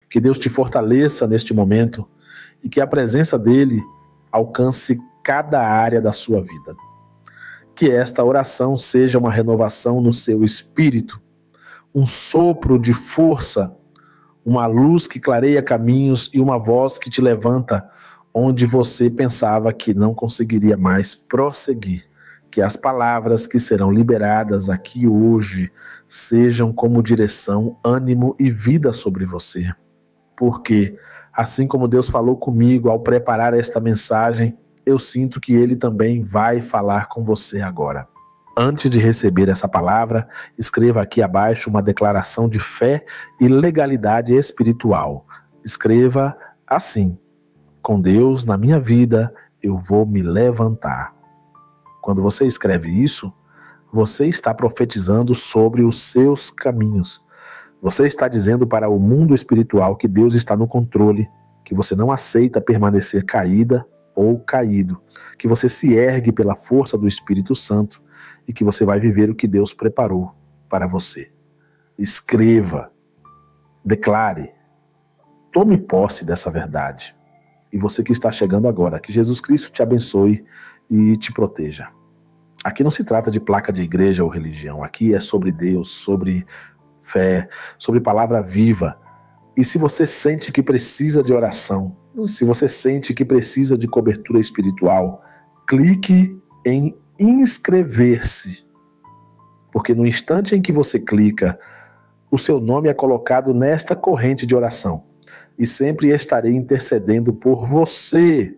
Que Deus te fortaleça neste momento e que a presença dele alcance cada área da sua vida. Que esta oração seja uma renovação no seu espírito, um sopro de força, uma luz que clareia caminhos e uma voz que te levanta onde você pensava que não conseguiria mais prosseguir. Que as palavras que serão liberadas aqui hoje sejam como direção, ânimo e vida sobre você. Porque, assim como Deus falou comigo ao preparar esta mensagem, eu sinto que Ele também vai falar com você agora. Antes de receber essa palavra, escreva aqui abaixo uma declaração de fé e legalidade espiritual. Escreva assim: com Deus na minha vida, eu vou me levantar. Quando você escreve isso, você está profetizando sobre os seus caminhos. Você está dizendo para o mundo espiritual que Deus está no controle, que você não aceita permanecer caída ou caído, que você se ergue pela força do Espírito Santo e que você vai viver o que Deus preparou para você. Escreva, declare, tome posse dessa verdade. E você que está chegando agora, que Jesus Cristo te abençoe e te proteja. Aqui não se trata de placa de igreja ou religião, aqui é sobre Deus, sobre fé, sobre palavra viva. E se você sente que precisa de oração, se você sente que precisa de cobertura espiritual, clique em inscrever-se. Porque no instante em que você clica, o seu nome é colocado nesta corrente de oração. E sempre estarei intercedendo por você.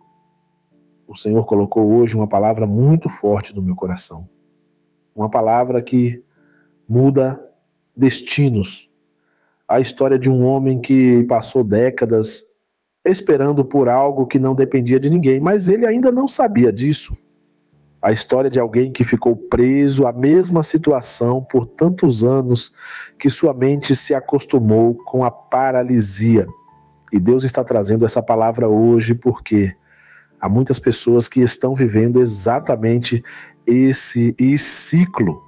O Senhor colocou hoje uma palavra muito forte no meu coração. Uma palavra que muda destinos. A história de um homem que passou décadas esperando por algo que não dependia de ninguém, mas ele ainda não sabia disso. A história de alguém que ficou preso à mesma situação por tantos anos que sua mente se acostumou com a paralisia. E Deus está trazendo essa palavra hoje porque há muitas pessoas que estão vivendo exatamente esse ciclo.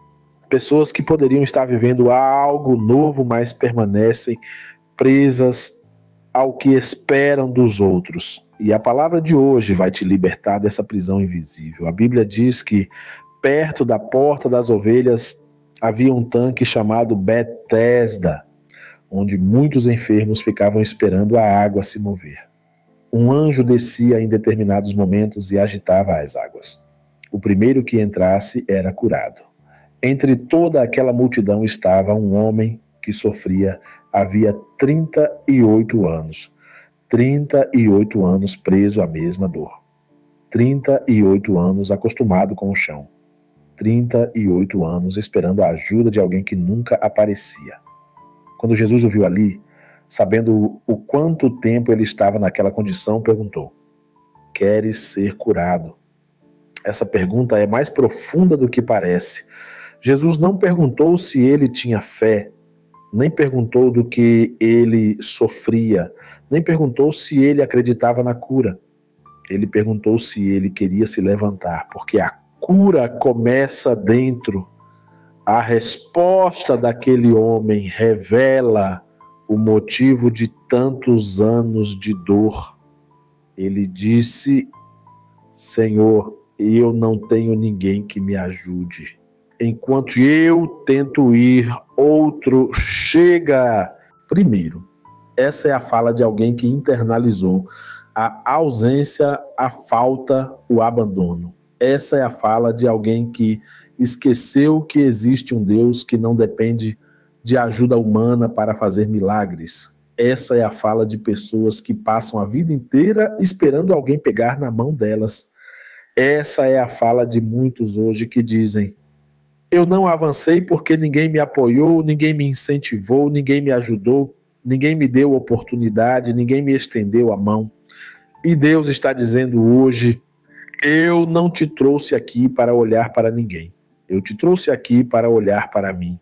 Pessoas que poderiam estar vivendo algo novo, mas permanecem presas ao que esperam dos outros. E a palavra de hoje vai te libertar dessa prisão invisível. A Bíblia diz que perto da porta das ovelhas havia um tanque chamado Betesda, onde muitos enfermos ficavam esperando a água se mover. Um anjo descia em determinados momentos e agitava as águas. O primeiro que entrasse era curado. Entre toda aquela multidão estava um homem que sofria havia 38 anos. 38 anos preso à mesma dor. 38 anos acostumado com o chão. 38 anos esperando a ajuda de alguém que nunca aparecia. Quando Jesus o viu ali, sabendo o quanto tempo ele estava naquela condição, perguntou: queres ser curado? Essa pergunta é mais profunda do que parece. Jesus não perguntou se ele tinha fé, nem perguntou do que ele sofria, nem perguntou se ele acreditava na cura. Ele perguntou se ele queria se levantar, porque a cura começa dentro. A resposta daquele homem revela o motivo de tantos anos de dor. Ele disse: Senhor, eu não tenho ninguém que me ajude. Enquanto eu tento ir, outro chega primeiro. Essa é a fala de alguém que internalizou a ausência, a falta, o abandono. Essa é a fala de alguém que esqueceu que existe um Deus que não depende de ajuda humana para fazer milagres. Essa é a fala de pessoas que passam a vida inteira esperando alguém pegar na mão delas. Essa é a fala de muitos hoje que dizem: eu não avancei porque ninguém me apoiou, ninguém me incentivou, ninguém me ajudou, ninguém me deu oportunidade, ninguém me estendeu a mão. E Deus está dizendo hoje: eu não te trouxe aqui para olhar para ninguém. Eu te trouxe aqui para olhar para mim.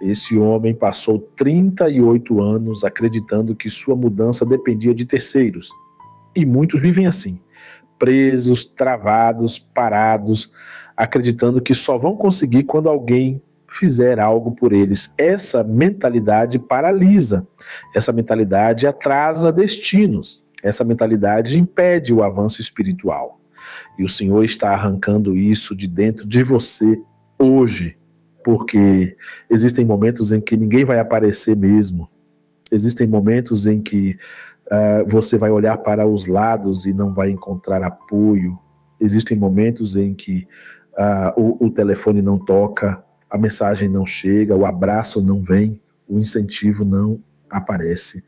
Esse homem passou 38 anos acreditando que sua mudança dependia de terceiros. E muitos vivem assim, presos, travados, parados, acreditando que só vão conseguir quando alguém fizer algo por eles. Essa mentalidade paralisa, essa mentalidade atrasa destinos, essa mentalidade impede o avanço espiritual. E o Senhor está arrancando isso de dentro de você hoje, porque existem momentos em que ninguém vai aparecer mesmo. Existem momentos em que você vai olhar para os lados e não vai encontrar apoio. Existem momentos em que o telefone não toca, a mensagem não chega, o abraço não vem, o incentivo não aparece.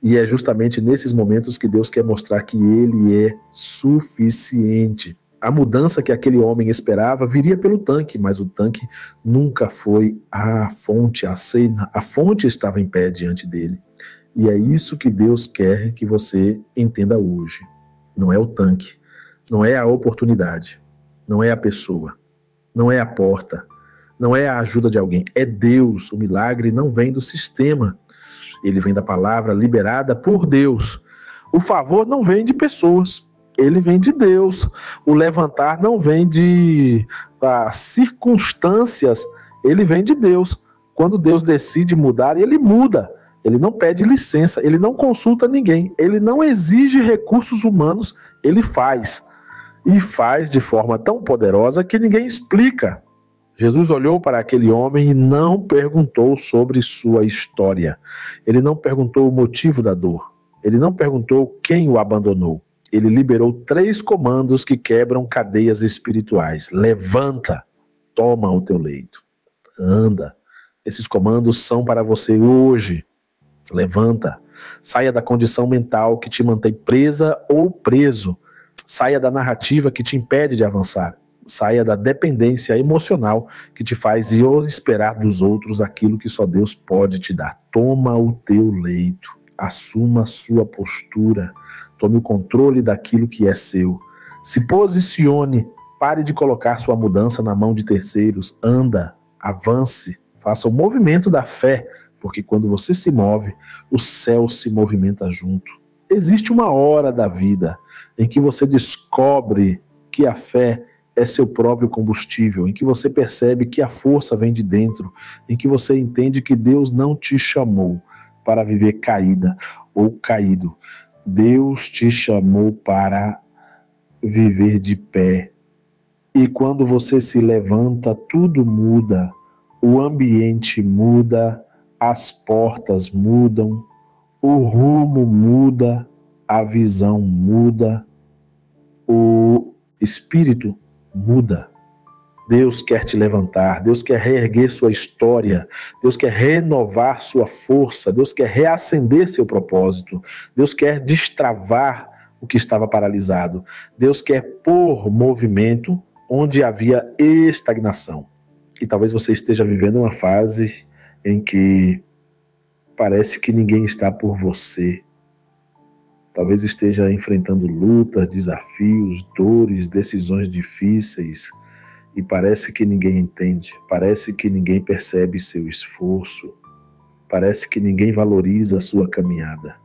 E é justamente nesses momentos que Deus quer mostrar que Ele é suficiente. A mudança que aquele homem esperava viria pelo tanque, mas o tanque nunca foi a fonte, a fonte estava em pé diante dele. E é isso que Deus quer que você entenda hoje. Não é o tanque, não é a oportunidade, não é a pessoa, não é a porta, não é a ajuda de alguém, é Deus. O milagre não vem do sistema, ele vem da palavra liberada por Deus. O favor não vem de pessoas, ele vem de Deus. O levantar não vem de circunstâncias, ele vem de Deus. Quando Deus decide mudar, ele muda. Ele não pede licença, ele não consulta ninguém, ele não exige recursos humanos, ele faz. E faz de forma tão poderosa que ninguém explica. Jesus olhou para aquele homem e não perguntou sobre sua história. Ele não perguntou o motivo da dor. Ele não perguntou quem o abandonou. Ele liberou 3 comandos que quebram cadeias espirituais. Levanta, toma o teu leito, anda. Esses comandos são para você hoje. Levanta, saia da condição mental que te mantém presa ou preso, saia da narrativa que te impede de avançar, saia da dependência emocional que te faz esperar dos outros aquilo que só Deus pode te dar. Toma o teu leito, assuma a sua postura, tome o controle daquilo que é seu, se posicione, pare de colocar sua mudança na mão de terceiros, anda, avance, faça o movimento da fé, porque quando você se move, o céu se movimenta junto. Existe uma hora da vida em que você descobre que a fé é seu próprio combustível, em que você percebe que a força vem de dentro, em que você entende que Deus não te chamou para viver caída ou caído. Deus te chamou para viver de pé. E quando você se levanta, tudo muda, o ambiente muda, as portas mudam, o rumo muda, a visão muda, o espírito muda. Deus quer te levantar, Deus quer reerguer sua história, Deus quer renovar sua força, Deus quer reacender seu propósito, Deus quer destravar o que estava paralisado, Deus quer pôr movimento onde havia estagnação. E talvez você esteja vivendo uma fase em que parece que ninguém está por você. Talvez esteja enfrentando lutas, desafios, dores, decisões difíceis e parece que ninguém entende, parece que ninguém percebe seu esforço, parece que ninguém valoriza a sua caminhada,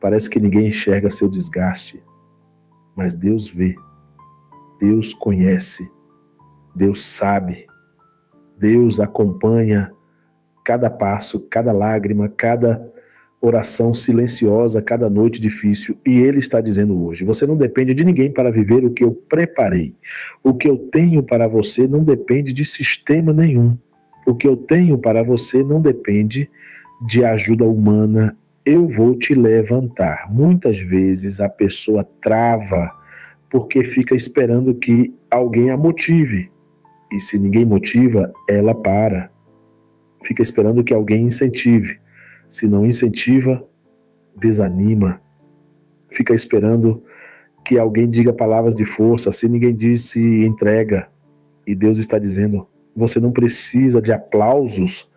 parece que ninguém enxerga seu desgaste, mas Deus vê, Deus conhece, Deus sabe, Deus acompanha cada passo, cada lágrima, cada oração silenciosa, cada noite difícil. E Ele está dizendo hoje, você não depende de ninguém para viver o que eu preparei. O que eu tenho para você não depende de sistema nenhum. O que eu tenho para você não depende de ajuda humana. Eu vou te levantar. Muitas vezes a pessoa trava porque fica esperando que alguém a motive. E se ninguém motiva, ela para. Fica esperando que alguém incentive. Se não incentiva, desanima. Fica esperando que alguém diga palavras de força. Se ninguém diz, se entrega. E Deus está dizendo, você não precisa de aplausos,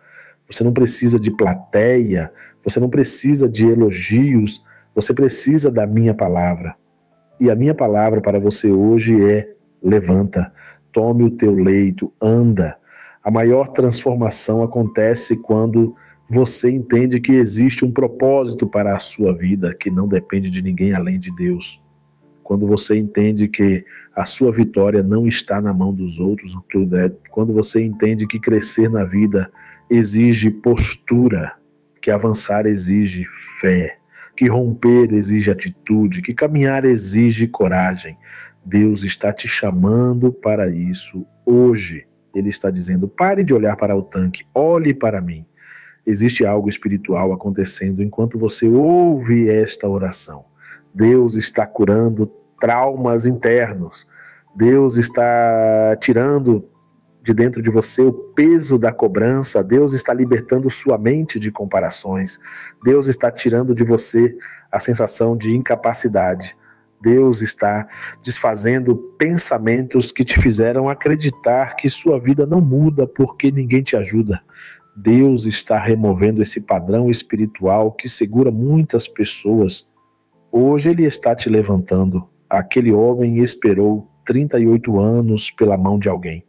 você não precisa de plateia, você não precisa de elogios, você precisa da minha palavra. E a minha palavra para você hoje é: levanta, tome o teu leito, anda. A maior transformação acontece quando você entende que existe um propósito para a sua vida, que não depende de ninguém além de Deus. quando você entende que a sua vitória não está na mão dos outros, quando você entende que crescer na vida exige postura, que avançar exige fé, que romper exige atitude, que caminhar exige coragem. Deus está te chamando para isso hoje. Ele está dizendo: pare de olhar para o tanque, olhe para mim. Existe algo espiritual acontecendo enquanto você ouve esta oração. Deus está curando traumas internos. Deus está tirando de dentro de você o peso da cobrança. Deus está libertando sua mente de comparações. Deus está tirando de você a sensação de incapacidade. Deus está desfazendo pensamentos que te fizeram acreditar que sua vida não muda porque ninguém te ajuda. Deus está removendo esse padrão espiritual que segura muitas pessoas. Hoje Ele está te levantando. Aquele homem esperou 38 anos pela mão de alguém,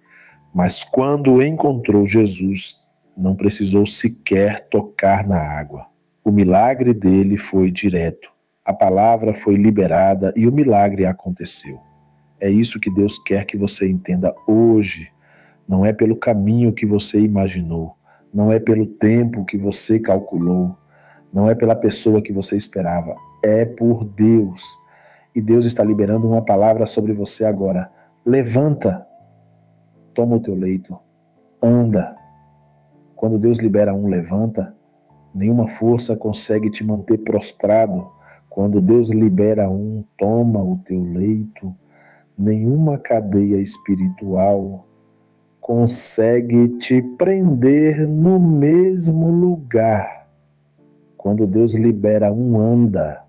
mas quando encontrou Jesus, não precisou sequer tocar na água. O milagre dele foi direto. A palavra foi liberada e o milagre aconteceu. É isso que Deus quer que você entenda hoje. Não é pelo caminho que você imaginou, não é pelo tempo que você calculou, não é pela pessoa que você esperava, é por Deus. E Deus está liberando uma palavra sobre você agora. Levanta, toma o teu leito, anda. Quando Deus libera um levanta, nenhuma força consegue te manter prostrado. Quando Deus libera um toma o teu leito, nenhuma cadeia espiritual consegue te prender no mesmo lugar. Quando Deus libera um anda,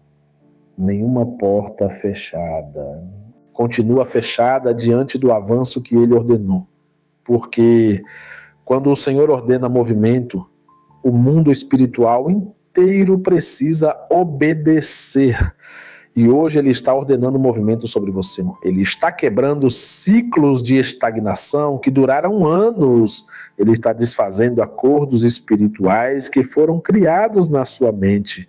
nenhuma porta fechada continua fechada diante do avanço que Ele ordenou. Porque quando o Senhor ordena movimento, o mundo espiritual inteiro precisa obedecer. E hoje Ele está ordenando movimento sobre você. Ele está quebrando ciclos de estagnação que duraram anos. Ele está desfazendo acordos espirituais que foram criados na sua mente,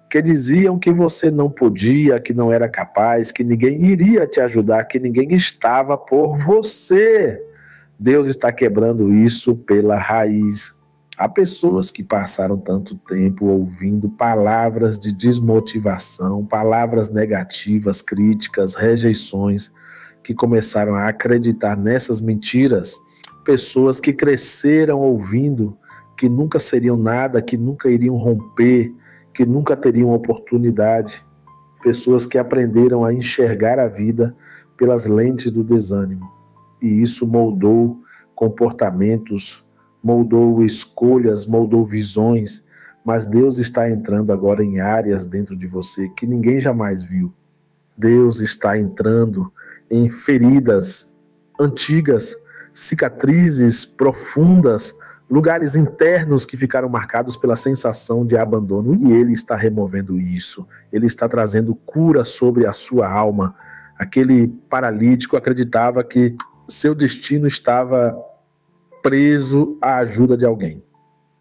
que diziam que você não podia, que não era capaz, que ninguém iria te ajudar, que ninguém estava por você. Deus está quebrando isso pela raiz. Há pessoas que passaram tanto tempo ouvindo palavras de desmotivação, palavras negativas, críticas, rejeições, que começaram a acreditar nessas mentiras. Pessoas que cresceram ouvindo que nunca seriam nada, que nunca iriam romper, que nunca teriam oportunidade. Pessoas que aprenderam a enxergar a vida pelas lentes do desânimo. E isso moldou comportamentos, moldou escolhas, moldou visões, mas Deus está entrando agora em áreas dentro de você que ninguém jamais viu. Deus está entrando em feridas antigas, cicatrizes profundas, lugares internos que ficaram marcados pela sensação de abandono, e Ele está removendo isso. Ele está trazendo cura sobre a sua alma. Aquele paralítico acreditava que seu destino estava preso à ajuda de alguém.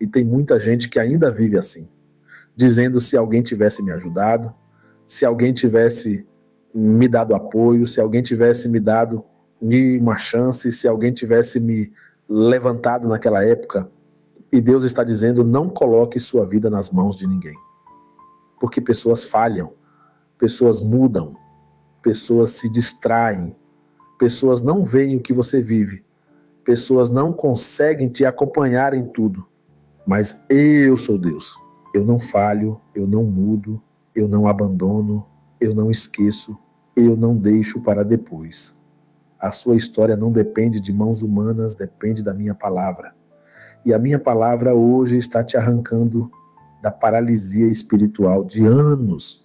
E tem muita gente que ainda vive assim, dizendo: se alguém tivesse me ajudado, se alguém tivesse me dado apoio, se alguém tivesse me dado uma chance, se alguém tivesse me levantado naquela época. E Deus está dizendo: não coloque sua vida nas mãos de ninguém. Porque pessoas falham, pessoas mudam, pessoas se distraem, pessoas não veem o que você vive, pessoas não conseguem te acompanhar em tudo. Mas eu sou Deus. Eu não falho, eu não mudo, eu não abandono, eu não esqueço, eu não deixo para depois. A sua história não depende de mãos humanas, depende da minha palavra. E a minha palavra hoje está te arrancando da paralisia espiritual de anos.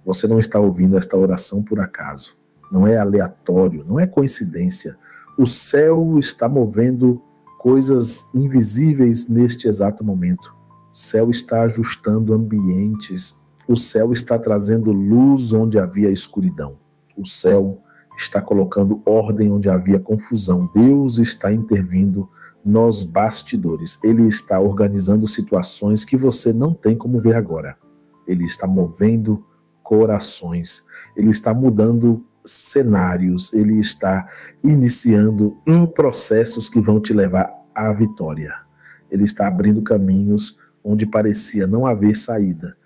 Você não está ouvindo esta oração por acaso. Não é aleatório, não é coincidência. O céu está movendo coisas invisíveis neste exato momento. O céu está ajustando ambientes. O céu está trazendo luz onde havia escuridão. O céu está colocando ordem onde havia confusão. Deus está intervindo nos bastidores. Ele está organizando situações que você não tem como ver agora. Ele está movendo corações. Ele está mudando cenários, ele está iniciando processos que vão te levar à vitória. Ele está abrindo caminhos onde parecia não haver saída.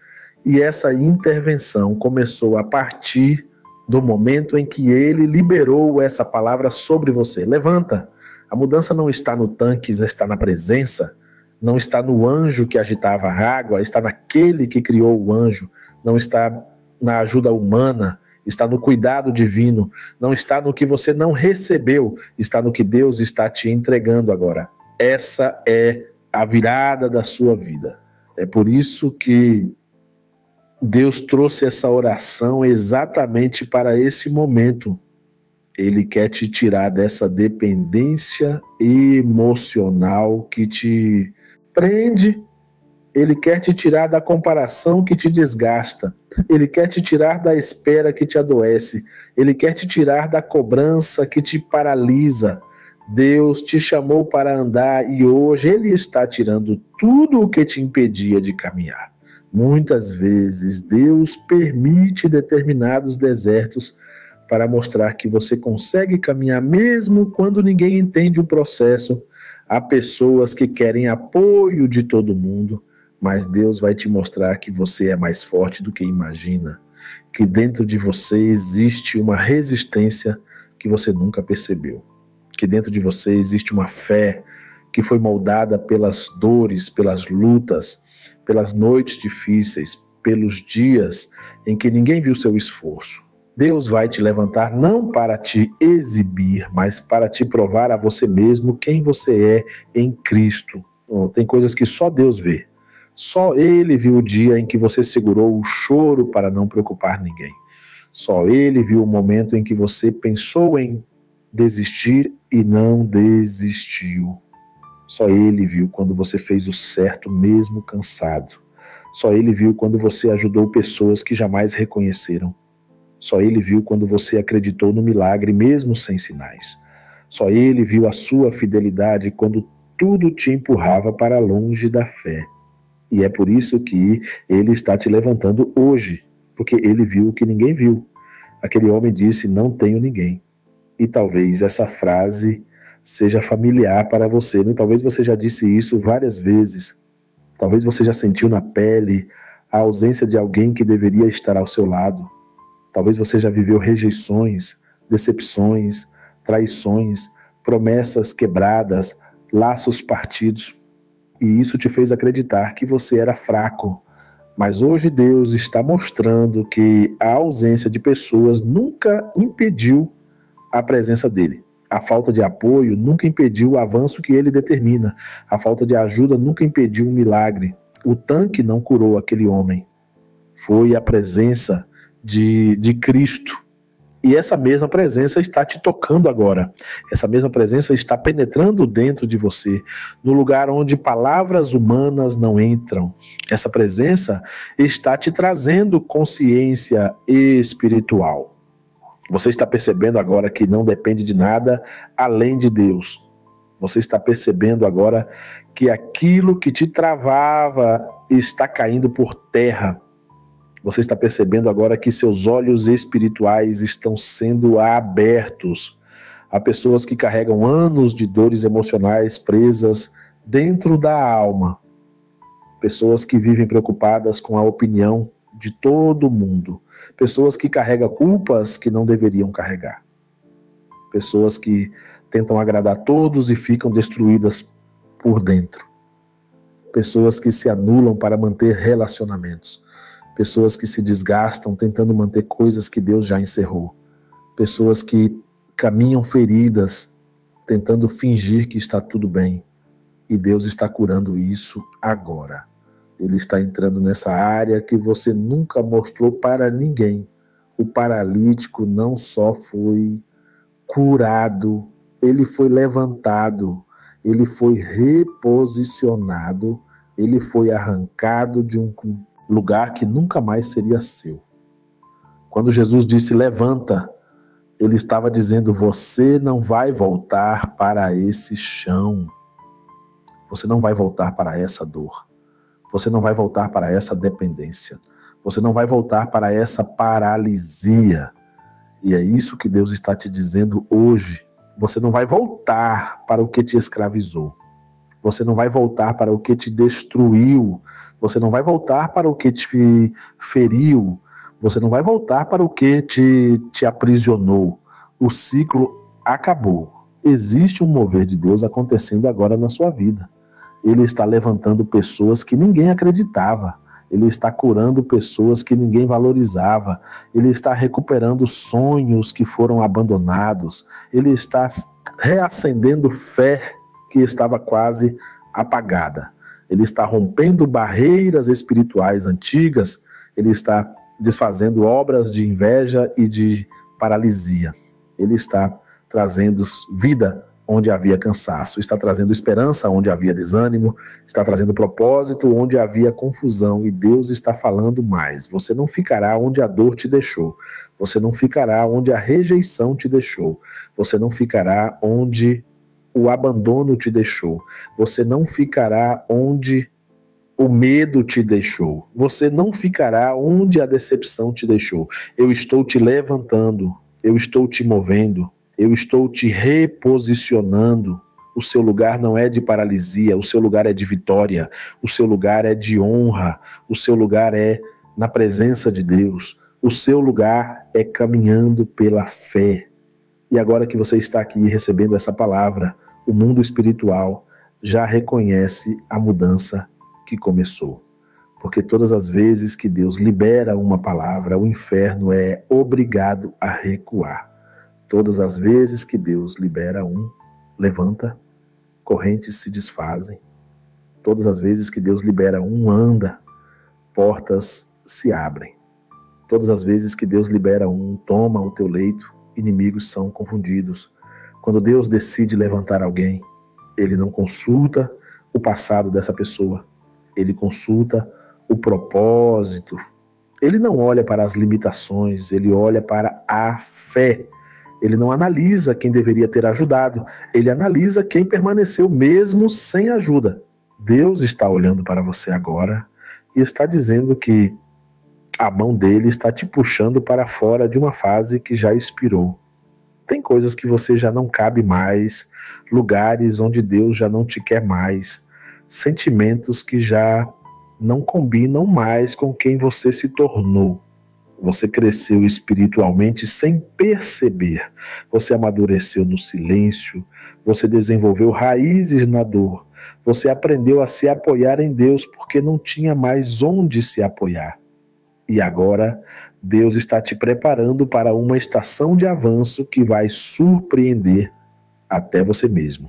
E essa intervenção começou a partir do momento em que ele liberou essa palavra sobre você. Levanta! A mudança não está no tanque, está na presença. Não está no anjo que agitava a água, está naquele que criou o anjo. Não está na ajuda humana, está no cuidado divino. Não está no que você não recebeu, está no que Deus está te entregando agora. Essa é a virada da sua vida. É por isso que Deus trouxe essa oração exatamente para esse momento. Ele quer te tirar dessa dependência emocional que te prende. Ele quer te tirar da comparação que te desgasta. Ele quer te tirar da espera que te adoece. Ele quer te tirar da cobrança que te paralisa. Deus te chamou para andar e hoje Ele está tirando tudo o que te impedia de caminhar. Muitas vezes Deus permite determinados desertos para mostrar que você consegue caminhar mesmo quando ninguém entende o processo. Há pessoas que querem apoio de todo mundo, mas Deus vai te mostrar que você é mais forte do que imagina, que dentro de você existe uma resistência que você nunca percebeu, que dentro de você existe uma fé que foi moldada pelas dores, pelas lutas, pelas noites difíceis, pelos dias em que ninguém viu seu esforço. Deus vai te levantar não para te exibir, mas para te provar a você mesmo quem você é em Cristo. Tem coisas que só Deus vê. Só Ele viu o dia em que você segurou o choro para não preocupar ninguém. Só Ele viu o momento em que você pensou em desistir e não desistiu. Só Ele viu quando você fez o certo mesmo cansado. Só Ele viu quando você ajudou pessoas que jamais reconheceram. Só Ele viu quando você acreditou no milagre mesmo sem sinais. Só Ele viu a sua fidelidade quando tudo te empurrava para longe da fé. E é por isso que Ele está te levantando hoje, porque Ele viu o que ninguém viu. Aquele homem disse, não tenho ninguém. E talvez essa frase seja familiar para você, né? Talvez você já disse isso várias vezes. Talvez você já sentiu na pele a ausência de alguém que deveria estar ao seu lado. Talvez você já viveu rejeições, decepções, traições, promessas quebradas, laços partidos. E isso te fez acreditar que você era fraco. Mas hoje Deus está mostrando que a ausência de pessoas nunca impediu a presença dele. A falta de apoio nunca impediu o avanço que ele determina. A falta de ajuda nunca impediu um milagre. O tanque não curou aquele homem. Foi a presença de Cristo. E essa mesma presença está te tocando agora. Essa mesma presença está penetrando dentro de você, no lugar onde palavras humanas não entram. Essa presença está te trazendo consciência espiritual. Você está percebendo agora que não depende de nada além de Deus. Você está percebendo agora que aquilo que te travava está caindo por terra. Você está percebendo agora que seus olhos espirituais estão sendo abertos. Há pessoas que carregam anos de dores emocionais presas dentro da alma. Pessoas que vivem preocupadas com a opinião de todo mundo. Pessoas que carregam culpas que não deveriam carregar. Pessoas que tentam agradar todos e ficam destruídas por dentro. Pessoas que se anulam para manter relacionamentos. Pessoas que se desgastam tentando manter coisas que Deus já encerrou. Pessoas que caminham feridas, tentando fingir que está tudo bem. E Deus está curando isso agora. Ele está entrando nessa área que você nunca mostrou para ninguém. O paralítico não só foi curado, ele foi levantado, ele foi reposicionado, ele foi arrancado de um lugar que nunca mais seria seu. Quando Jesus disse levanta, ele estava dizendo, você não vai voltar para esse chão. Você não vai voltar para essa dor. Você não vai voltar para essa dependência. Você não vai voltar para essa paralisia. E é isso que Deus está te dizendo hoje. Você não vai voltar para o que te escravizou. Você não vai voltar para o que te destruiu. Você não vai voltar para o que te feriu. Você não vai voltar para o que te aprisionou. O ciclo acabou. Existe um mover de Deus acontecendo agora na sua vida. Ele está levantando pessoas que ninguém acreditava. Ele está curando pessoas que ninguém valorizava. Ele está recuperando sonhos que foram abandonados. Ele está reacendendo fé que estava quase apagada. Ele está rompendo barreiras espirituais antigas. Ele está desfazendo obras de inveja e de paralisia. Ele está trazendo vida onde havia cansaço, está trazendo esperança onde havia desânimo, está trazendo propósito onde havia confusão, e Deus está falando mais. Você não ficará onde a dor te deixou, você não ficará onde a rejeição te deixou, você não ficará onde o abandono te deixou, você não ficará onde o medo te deixou, você não ficará onde a decepção te deixou. Eu estou te levantando, eu estou te movendo, eu estou te reposicionando. O seu lugar não é de paralisia, o seu lugar é de vitória, o seu lugar é de honra, o seu lugar é na presença de Deus, o seu lugar é caminhando pela fé. E agora que você está aqui recebendo essa palavra, o mundo espiritual já reconhece a mudança que começou. Porque todas as vezes que Deus libera uma palavra, o inferno é obrigado a recuar. Todas as vezes que Deus libera levanta, correntes se desfazem. Todas as vezes que Deus libera anda, portas se abrem. Todas as vezes que Deus libera toma o teu leito, inimigos são confundidos. Quando Deus decide levantar alguém, Ele não consulta o passado dessa pessoa, Ele consulta o propósito. Ele não olha para as limitações, Ele olha para a fé. Ele não analisa quem deveria ter ajudado, ele analisa quem permaneceu mesmo sem ajuda. Deus está olhando para você agora e está dizendo que a mão dele está te puxando para fora de uma fase que já expirou. Tem coisas que você já não cabe mais, lugares onde Deus já não te quer mais, sentimentos que já não combinam mais com quem você se tornou. Você cresceu espiritualmente sem perceber. Você amadureceu no silêncio. Você desenvolveu raízes na dor. Você aprendeu a se apoiar em Deus porque não tinha mais onde se apoiar. E agora, Deus está te preparando para uma estação de avanço que vai surpreender até você mesmo.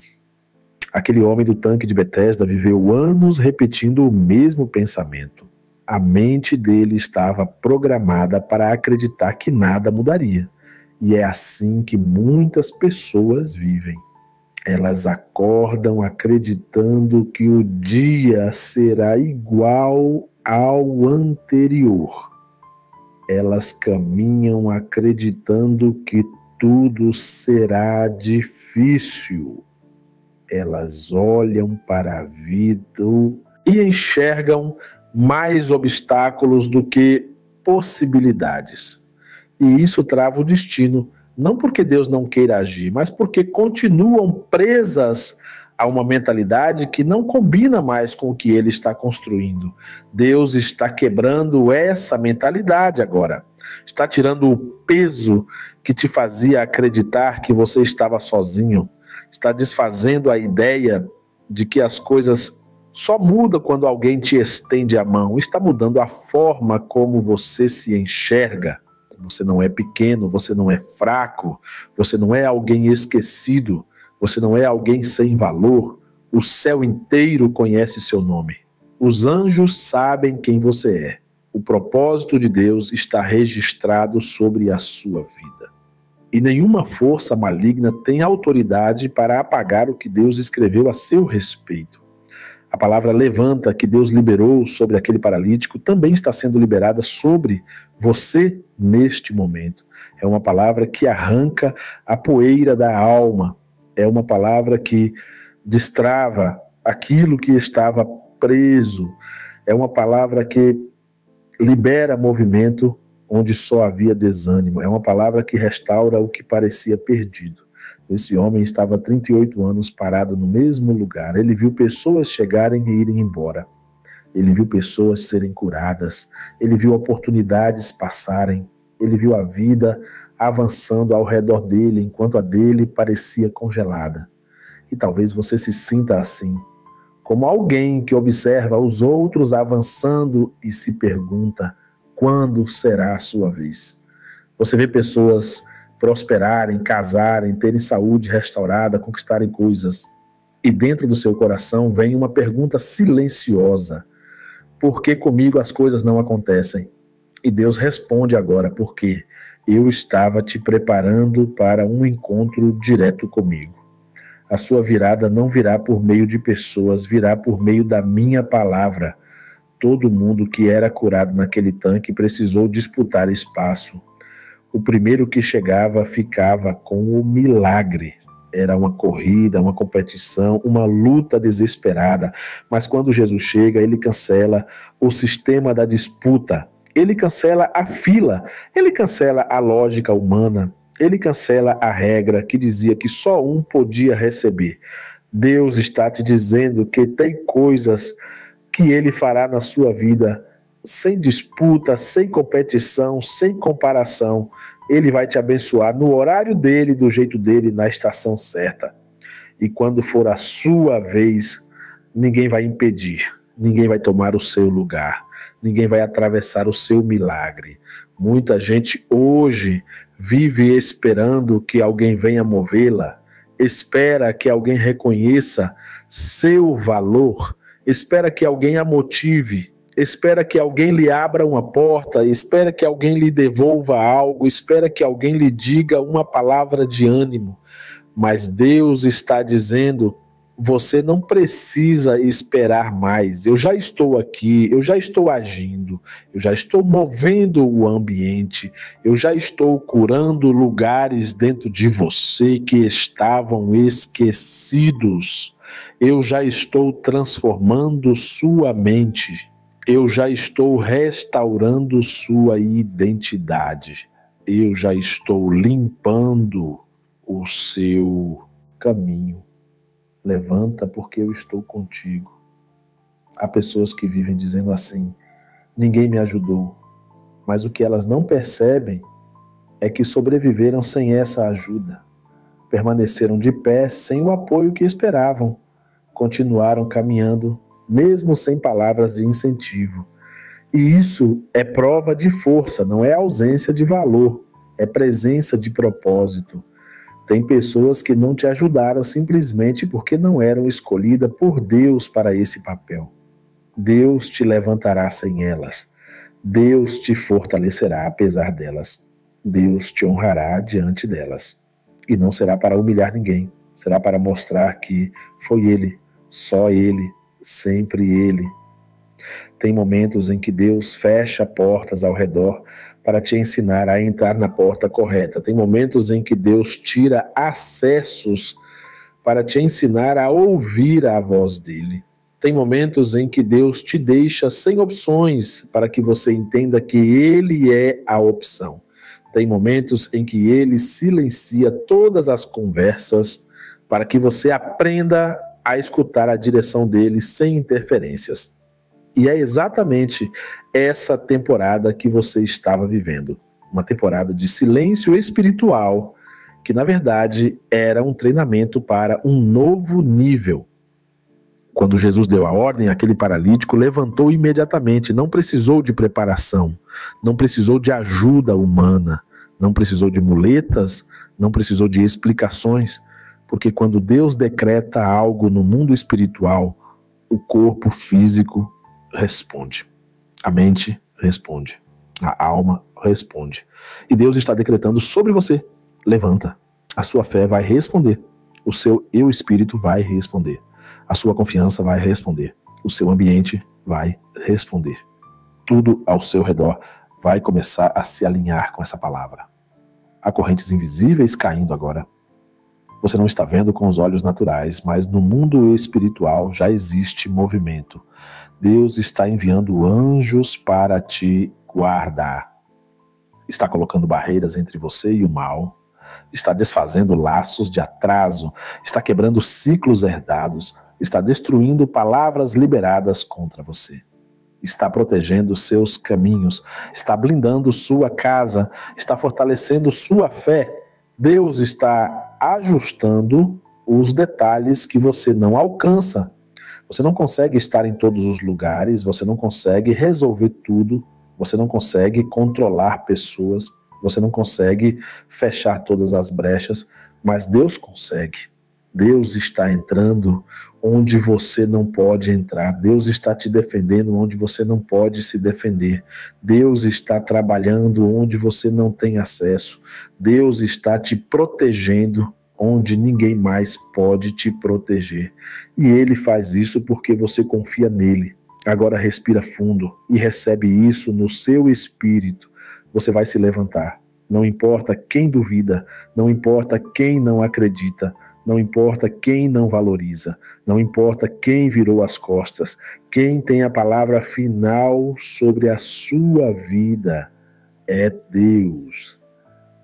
Aquele homem do tanque de Betesda viveu anos repetindo o mesmo pensamento. A mente dele estava programada para acreditar que nada mudaria. E é assim que muitas pessoas vivem. Elas acordam acreditando que o dia será igual ao anterior. Elas caminham acreditando que tudo será difícil. Elas olham para a vida e enxergam mais obstáculos do que possibilidades. E isso trava o destino, não porque Deus não queira agir, mas porque continuam presas a uma mentalidade que não combina mais com o que ele está construindo. Deus está quebrando essa mentalidade agora. Está tirando o peso que te fazia acreditar que você estava sozinho. Está desfazendo a ideia de que as coisas só muda quando alguém te estende a mão. Está mudando a forma como você se enxerga. Você não é pequeno, você não é fraco, você não é alguém esquecido, você não é alguém sem valor. O céu inteiro conhece seu nome. Os anjos sabem quem você é. O propósito de Deus está registrado sobre a sua vida. E nenhuma força maligna tem autoridade para apagar o que Deus escreveu a seu respeito. A palavra levanta que Deus liberou sobre aquele paralítico também está sendo liberada sobre você neste momento. É uma palavra que arranca a poeira da alma. É uma palavra que destrava aquilo que estava preso. É uma palavra que libera movimento onde só havia desânimo. É uma palavra que restaura o que parecia perdido. Esse homem estava há 38 anos parado no mesmo lugar. Ele viu pessoas chegarem e irem embora. Ele viu pessoas serem curadas. Ele viu oportunidades passarem. Ele viu a vida avançando ao redor dele, enquanto a dele parecia congelada. E talvez você se sinta assim, como alguém que observa os outros avançando e se pergunta: quando será a sua vez? Você vê pessoas prosperarem, casarem, terem saúde restaurada, conquistarem coisas. E dentro do seu coração vem uma pergunta silenciosa: por que comigo as coisas não acontecem? E Deus responde agora: porque eu estava te preparando para um encontro direto comigo. A sua virada não virá por meio de pessoas, virá por meio da minha palavra. Todo mundo que era curado naquele tanque precisou disputar espaço. O primeiro que chegava ficava com o milagre. Era uma corrida, uma competição, uma luta desesperada. Mas quando Jesus chega, ele cancela o sistema da disputa. Ele cancela a fila. Ele cancela a lógica humana. Ele cancela a regra que dizia que só um podia receber. Deus está te dizendo que tem coisas que Ele fará na sua vida sem disputa, sem competição, sem comparação. Ele vai te abençoar no horário dele, do jeito dele, na estação certa. E quando for a sua vez, ninguém vai impedir, ninguém vai tomar o seu lugar, ninguém vai atravessar o seu milagre. Muita gente hoje vive esperando que alguém venha movê-la, espera que alguém reconheça seu valor, espera que alguém a motive, espera que alguém lhe abra uma porta, espera que alguém lhe devolva algo, espera que alguém lhe diga uma palavra de ânimo. Mas Deus está dizendo: você não precisa esperar mais. Eu já estou aqui, eu já estou agindo, eu já estou movendo o ambiente, eu já estou curando lugares dentro de você que estavam esquecidos. Eu já estou transformando sua mente. Eu já estou restaurando sua identidade. Eu já estou limpando o seu caminho. Levanta, porque eu estou contigo. Há pessoas que vivem dizendo assim: ninguém me ajudou. Mas o que elas não percebem é que sobreviveram sem essa ajuda. Permaneceram de pé sem o apoio que esperavam. Continuaram caminhando, mesmo sem palavras de incentivo. E isso é prova de força, não é ausência de valor, é presença de propósito. Tem pessoas que não te ajudaram simplesmente porque não eram escolhidas por Deus para esse papel. Deus te levantará sem elas. Deus te fortalecerá apesar delas. Deus te honrará diante delas. E não será para humilhar ninguém. Será para mostrar que foi Ele, só Ele, sempre Ele. Tem momentos em que Deus fecha portas ao redor para te ensinar a entrar na porta correta. Tem momentos em que Deus tira acessos para te ensinar a ouvir a voz dele. Tem momentos em que Deus te deixa sem opções para que você entenda que Ele é a opção. Tem momentos em que Ele silencia todas as conversas para que você aprenda a escutar a direção dele sem interferências. E é exatamente essa temporada que você estava vivendo. Uma temporada de silêncio espiritual, que na verdade era um treinamento para um novo nível. Quando Jesus deu a ordem, aquele paralítico levantou imediatamente, não precisou de preparação, não precisou de ajuda humana, não precisou de muletas, não precisou de explicações, porque quando Deus decreta algo no mundo espiritual, o corpo físico responde, a mente responde, a alma responde. E Deus está decretando sobre você: levanta, a sua fé vai responder, o seu eu espírito vai responder, a sua confiança vai responder, o seu ambiente vai responder. Tudo ao seu redor vai começar a se alinhar com essa palavra. Há correntes invisíveis caindo agora. Você não está vendo com os olhos naturais, mas no mundo espiritual já existe movimento. Deus está enviando anjos para te guardar. Está colocando barreiras entre você e o mal. Está desfazendo laços de atraso. Está quebrando ciclos herdados. Está destruindo palavras liberadas contra você. Está protegendo seus caminhos. Está blindando sua casa. Está fortalecendo sua fé. Deus está ajustando os detalhes que você não alcança. Você não consegue estar em todos os lugares, você não consegue resolver tudo, você não consegue controlar pessoas, você não consegue fechar todas as brechas, mas Deus consegue. Deus está entrando onde você não pode entrar. Deus está te defendendo onde você não pode se defender. Deus está trabalhando onde você não tem acesso. Deus está te protegendo onde ninguém mais pode te proteger. E Ele faz isso porque você confia nele. Agora respira fundo e recebe isso no seu espírito. Você vai se levantar. Não importa quem duvida, não importa quem não acredita, não importa quem não valoriza, não importa quem virou as costas, quem tem a palavra final sobre a sua vida é Deus.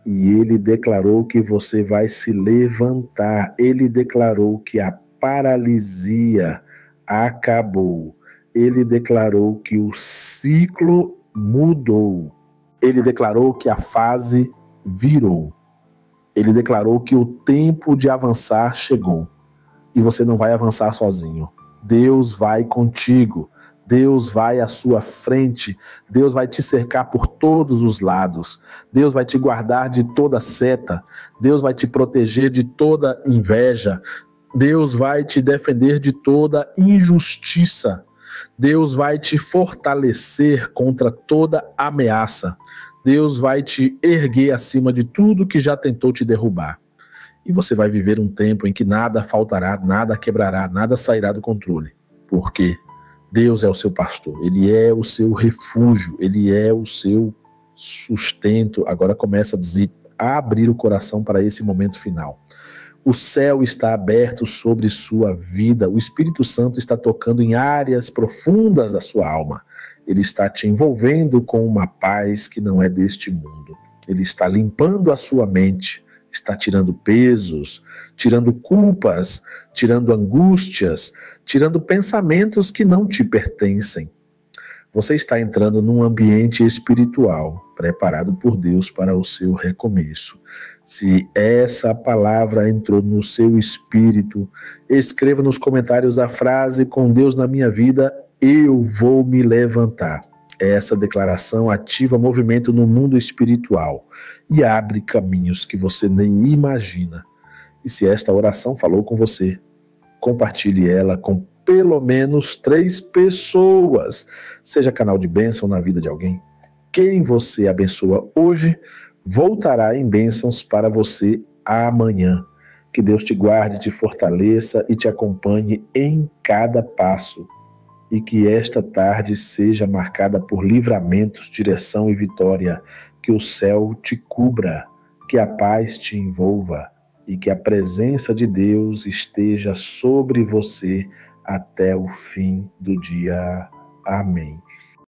E Ele declarou que você vai se levantar. Ele declarou que a paralisia acabou. Ele declarou que o ciclo mudou. Ele declarou que a fase virou. Ele declarou que o tempo de avançar chegou. E você não vai avançar sozinho. Deus vai contigo. Deus vai à sua frente. Deus vai te cercar por todos os lados. Deus vai te guardar de toda seta. Deus vai te proteger de toda inveja. Deus vai te defender de toda injustiça. Deus vai te fortalecer contra toda ameaça. Deus vai te erguer acima de tudo que já tentou te derrubar. E você vai viver um tempo em que nada faltará, nada quebrará, nada sairá do controle. Por quê? Deus é o seu pastor, Ele é o seu refúgio, Ele é o seu sustento. Agora começa a abrir o coração para esse momento final. O céu está aberto sobre sua vida, o Espírito Santo está tocando em áreas profundas da sua alma. Ele está te envolvendo com uma paz que não é deste mundo. Ele está limpando a sua mente, está tirando pesos, tirando culpas, tirando angústias, tirando pensamentos que não te pertencem. Você está entrando num ambiente espiritual, preparado por Deus para o seu recomeço. Se essa palavra entrou no seu espírito, escreva nos comentários a frase: com Deus na minha vida, eu vou me levantar. Essa declaração ativa movimento no mundo espiritual e abre caminhos que você nem imagina. E se esta oração falou com você, compartilhe ela com pelo menos 3 pessoas. Seja canal de bênção na vida de alguém. Quem você abençoa hoje, voltará em bênçãos para você amanhã. Que Deus te guarde, te fortaleça e te acompanhe em cada passo. E que esta tarde seja marcada por livramentos, direção e vitória. Que o céu te cubra, que a paz te envolva e que a presença de Deus esteja sobre você até o fim do dia. Amém.